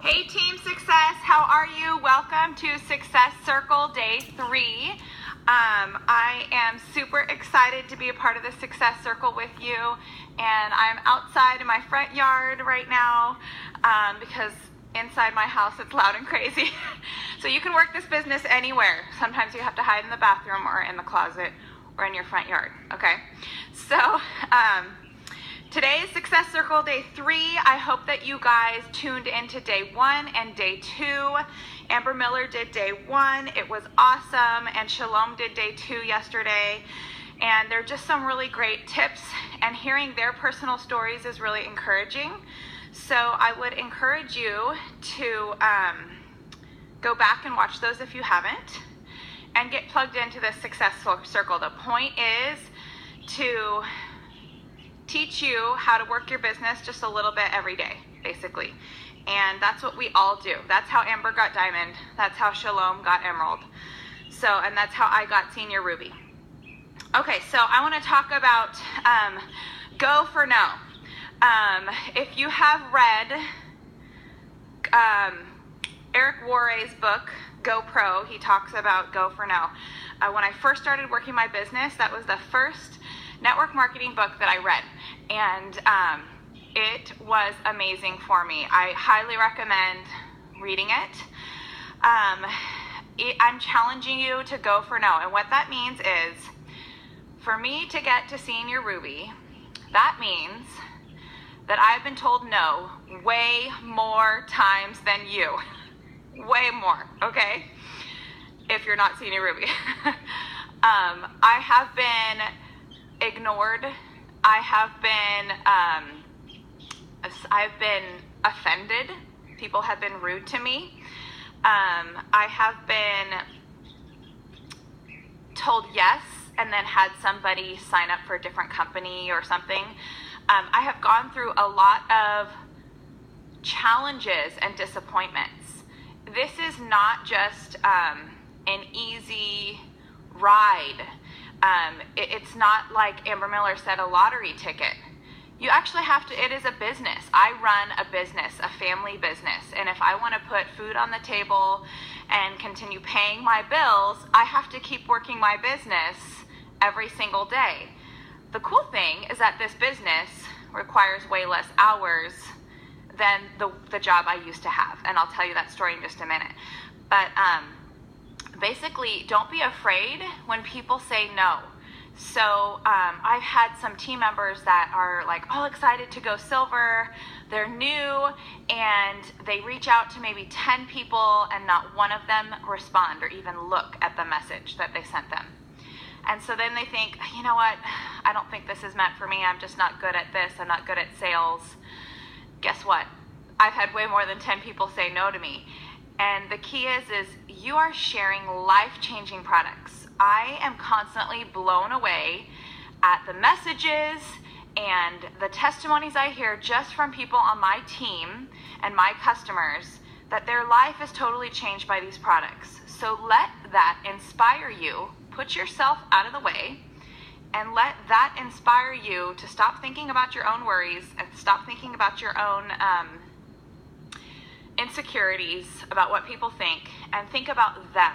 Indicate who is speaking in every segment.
Speaker 1: Hey Team Success, how are you? Welcome to Success Circle Day 3. I am super excited to be a part of the Success Circle with you, and I'm outside in my front yard right now because inside my house it's loud and crazy. So you can work this business anywhere. Sometimes you have to hide in the bathroom or in the closet or in your front yard, okay? So today is Success Circle Day 3. I hope that you guys tuned into Day 1 and Day 2. Amber Miller did Day 1. It was awesome. And Shalom did Day 2 yesterday. And they're just some really great tips. And hearing their personal stories is really encouraging. So I would encourage you to go back and watch those if you haven't. And get plugged into the Success Circle. The point is to teach you how to work your business just a little bit every day, basically. And that's what we all do. That's how Amber got Diamond. That's how Shalom got Emerald. So, and that's how I got Senior Ruby. Okay, so I want to talk about Go for No. If you have read Eric Worre's book, Go Pro, he talks about Go for No. When I first started working my business, that was the first network marketing book that I read, and it was amazing for me. I highly recommend reading it. I'm challenging you to go for no, and what that means is, for me to get to Senior Ruby, that means that I've been told no way more times than you. Way more, okay? If you're not Senior Ruby. I have been ignored. I've been offended. People have been rude to me. I have been told yes and then had somebody sign up for a different company or something. I have gone through a lot of challenges and disappointments. This is not just an easy ride. It's not, like Amber Miller said, a lottery ticket. You actually have to, it is a business. I run a business, a family business. And if I want to put food on the table and continue paying my bills, I have to keep working my business every single day. The cool thing is that this business requires way less hours than the job I used to have. And I'll tell you that story in just a minute. But basically, don't be afraid when people say no. So I've had some team members that are like all excited to go silver. They're new and they reach out to maybe 10 people and not one of them respond or even look at the message that they sent them. And so then they think, you know what, I don't think this is meant for me. I'm just not good at this. I'm not good at sales. Guess what? I've had way more than 10 people say no to me. And the key is you are sharing life-changing products. I am constantly blown away at the messages and the testimonies I hear just from people on my team and my customers that their life is totally changed by these products. So let that inspire you. Put yourself out of the way and let that inspire you to stop thinking about your own worries and stop thinking about your own insecurities about what people think, and think about them.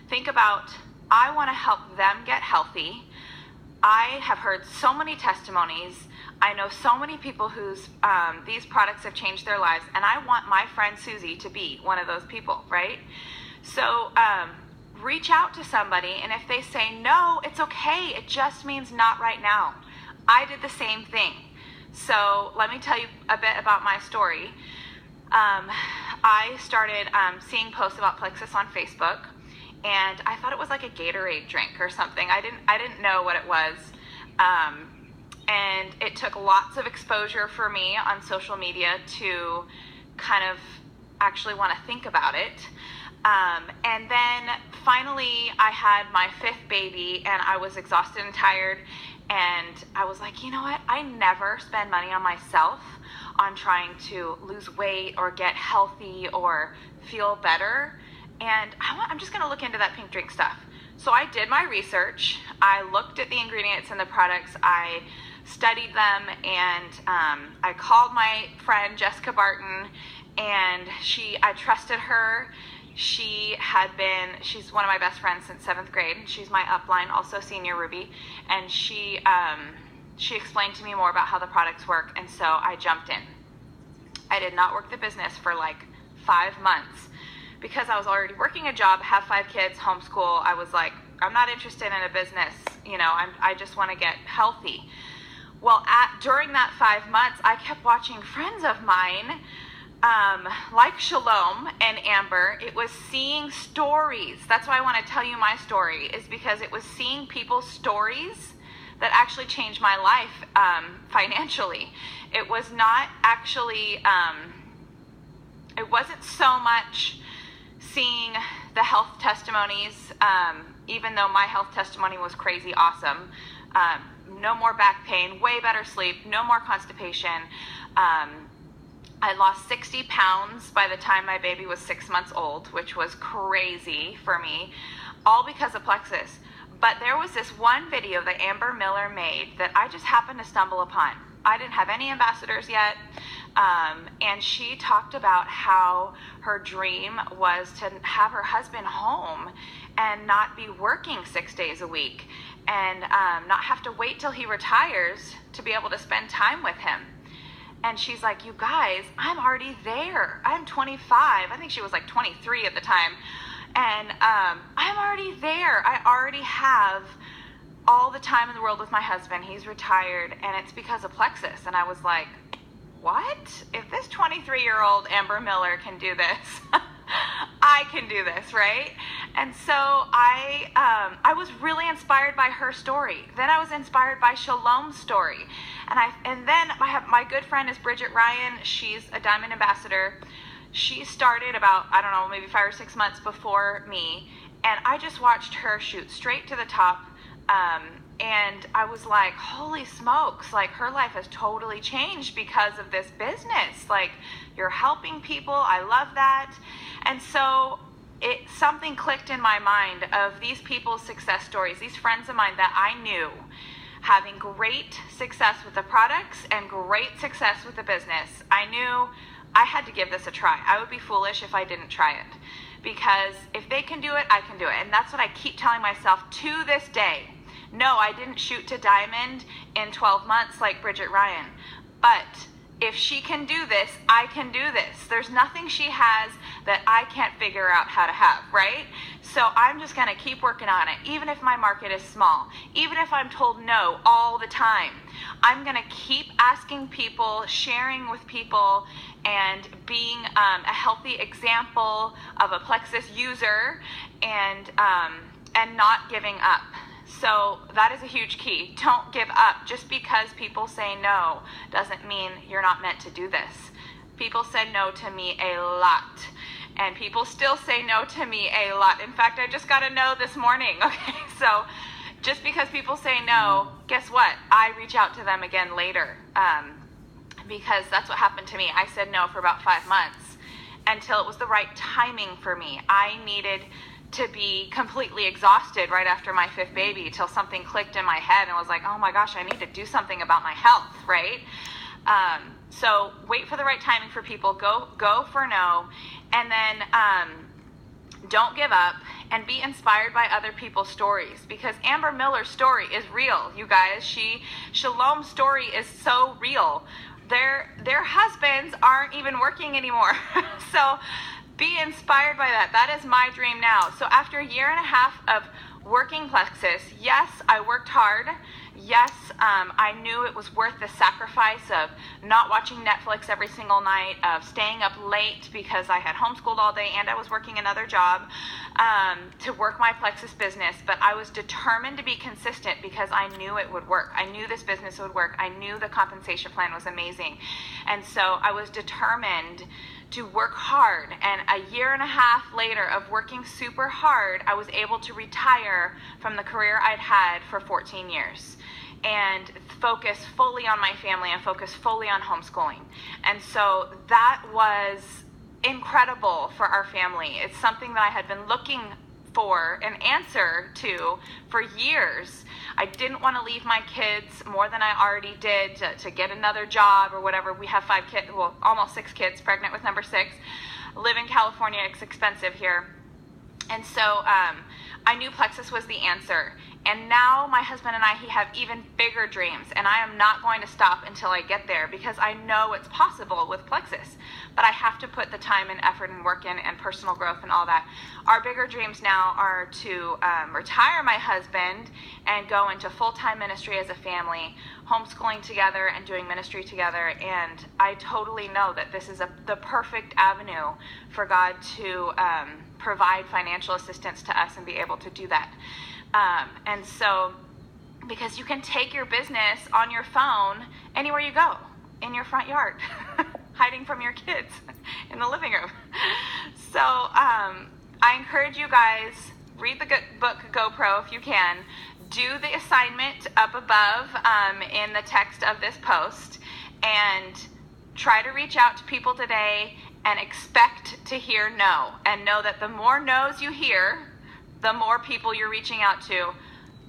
Speaker 1: Think about, I want to help them get healthy. I have heard so many testimonies. I know so many people whose these products have changed their lives, and I want my friend Susie to be one of those people, right? So reach out to somebody, and if they say no, it's okay. It just means not right now. I did the same thing. So let me tell you a bit about my story. I started seeing posts about Plexus on Facebook, and I thought it was like a Gatorade drink or something. I didn't know what it was, and it took lots of exposure for me on social media to kind of actually want to think about it. And then finally I had my 5th baby, and I was exhausted and tired, and I was like, you know what? I never spend money on myself on trying to lose weight or get healthy or feel better. And I'm just going to look into that pink drink stuff. So I did my research. I looked at the ingredients in the products. I studied them, and I called my friend Jessica Barton, And I trusted her. She's one of my best friends since 7th grade. She's my upline, also Senior Ruby. And she explained to me more about how the products work, and so I jumped in. I did not work the business for like 5 months because I was already working a job, have 5 kids, homeschool. I was like, I'm not interested in a business. I just want to get healthy. Well, during that 5 months, I kept watching friends of mine, like Shalom and Amber. It was seeing stories. That's why I want to tell you my story, is because it was seeing people's stories that actually changed my life financially. It was not actually, it wasn't so much seeing the health testimonies, even though my health testimony was crazy awesome. No more back pain, way better sleep, no more constipation. I lost 60 pounds by the time my baby was 6 months old, which was crazy for me, all because of Plexus. But there was this one video that Amber Miller made that I just happened to stumble upon. I didn't have any ambassadors yet, and she talked about how her dream was to have her husband home and not be working 6 days a week, and not have to wait till he retires to be able to spend time with him. And she's like, you guys, I'm already there. I'm 25. I think she was like 23 at the time. And I'm already there. I already have all the time in the world with my husband. He's retired, and it's because of Plexus. And I was like, what? If this 23-year-old Amber Miller can do this, I can do this, right? And so I was really inspired by her story. Then I was inspired by Shalom's story. And then I have my good friend is Bridget Ryan. She's a Diamond Ambassador. She started about, I don't know, maybe 5 or 6 months before me. And I just watched her shoot straight to the top. And I was like, holy smokes, like her life has totally changed because of this business. Like, you're helping people. I love that. And so something clicked in my mind of these people's success stories, these friends of mine that I knew having great success with the products and great success with the business. I knew I had to give this a try. I would be foolish if I didn't try it, because if they can do it, I can do it. And that's what I keep telling myself to this day. No, I didn't shoot to diamond in 12 months like Bridget Ryan, but if she can do this, I can do this. There's nothing she has that I can't figure out how to have, right? So I'm just gonna keep working on it, even if my market is small, even if I'm told no all the time. I'm gonna keep asking people, sharing with people, and being a healthy example of a Plexus user, and not giving up. So that is a huge key. Don't give up. Just because people say no doesn't mean you're not meant to do this. People said no to me a lot, and people still say no to me a lot. In fact, I just got a no this morning. Okay, so just because people say no, guess what? I reach out to them again later, because that's what happened to me. I said no for about 5 months until it was the right timing for me. I needed to be completely exhausted right after my 5th baby till something clicked in my head and I was like, oh my gosh, I need to do something about my health, right? So wait for the right timing for people. Go for no, and then don't give up, and be inspired by other people's stories, because Amber Miller's story is real, you guys. Shalom's story is so real. Their husbands aren't even working anymore. So be inspired by that. That is my dream now. So after a year and a half of working Plexus, yes, I worked hard. Yes, I knew it was worth the sacrifice of not watching Netflix every single night, of staying up late because I had homeschooled all day and I was working another job to work my Plexus business. But I was determined to be consistent because I knew it would work. I knew this business would work. I knew the compensation plan was amazing. And so I was determined to work hard. And a year and a half later of working super hard, I was able to retire from the career I'd had for 14 years and focus fully on my family and focus fully on homeschooling. And so that was incredible for our family. It's something that I had been looking for, an answer to, for years. I didn't want to leave my kids more than I already did to get another job or whatever. We have 5 kids, well, almost 6 kids, pregnant with number 6. Live in California, it's expensive here. And so I knew Plexus was the answer. And now my husband and I, he have even bigger dreams. And I am not going to stop until I get there because I know it's possible with Plexus. But I have to put the time and effort and work in and personal growth and all that. Our bigger dreams now are to retire my husband and go into full-time ministry as a family, homeschooling together and doing ministry together. And I totally know that this is the perfect avenue for God to provide financial assistance to us and be able to do that. And so, because you can take your business on your phone anywhere you go, in your front yard, hiding from your kids in the living room. So I encourage you guys, read the book GoPro if you can. Do the assignment up above in the text of this post, and try to reach out to people today and expect to hear no. And know that the more no's you hear, the more people you're reaching out to,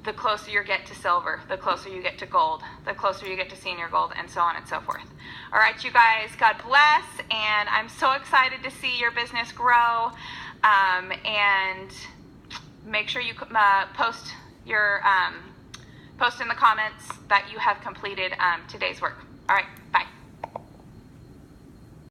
Speaker 1: the closer you get to silver, the closer you get to gold, the closer you get to senior gold, and so on and so forth. All right, you guys, God bless, and I'm so excited to see your business grow. And make sure you post in the comments that you have completed today's work. All right, bye.